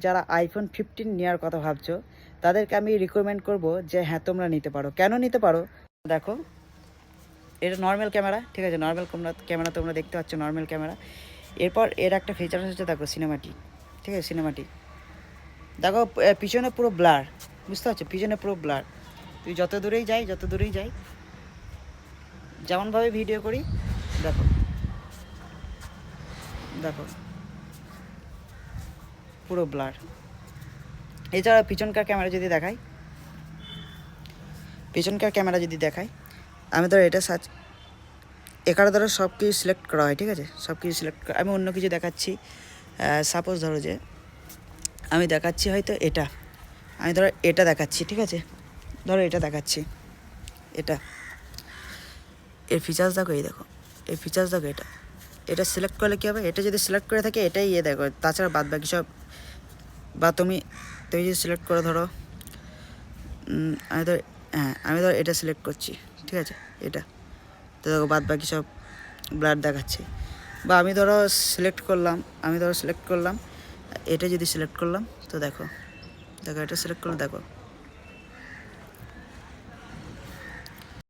যারা আইফোন 15 নেওয়ার কথা ভাবছো তাদেরকে আমি রিকমেন্ড করব যে হ্যাঁ তোমরা নিতে পারো। কেন নিতে পারো দেখো, এটা নর্মাল ক্যামেরা, ঠিক আছে, নর্মাল ক্যামেরা তোমরা দেখতে পাচ্ছ নর্মাল ক্যামেরা। এরপর এর একটা ফিচার হচ্ছে দেখো সিনেমাটিক, ঠিক আছে, সিনেমাটিক দেখো পিছনে পুরো ব্লার, বুঝতে পারছো, পিছনে পুরো ব্লার। তুই যত দূরেই যাই যেমনভাবে ভিডিও করি দেখো দেখো পুরো ব্লার। এছাড়া পিছনকার ক্যামেরা যদি দেখাই আমি ধরো এটা সার্চ এখানে ধরো সব কিছু সিলেক্ট করা হয়, ঠিক আছে, সব কিছু সিলেক্ট করা। আমি অন্য কিছু দেখাচ্ছি, সাপোজ ধরো যে আমি দেখাচ্ছি হয়তো আমি ধরো এটা দেখাচ্ছি, ঠিক আছে, ধরো এটা দেখাচ্ছি, এর ফিচার্স দেখো, এই ফিচার্স দেখো, এটা সিলেক্ট করলে কী হবে, এটা যদি সিলেক্ট করে থাকে এটাই দেখো, তাছাড়া বাদ বাকি সব, বা তুমি যদি সিলেক্ট করো ধরো আমি ধরো এটা সিলেক্ট করছি, ঠিক আছে, এটা তো দেখো বাদ বাকি সব ব্লার দেখাচ্ছে। বা আমি ধরো সিলেক্ট করলাম এটা যদি সিলেক্ট করলাম তো দেখো এটা সিলেক্ট করলে দেখো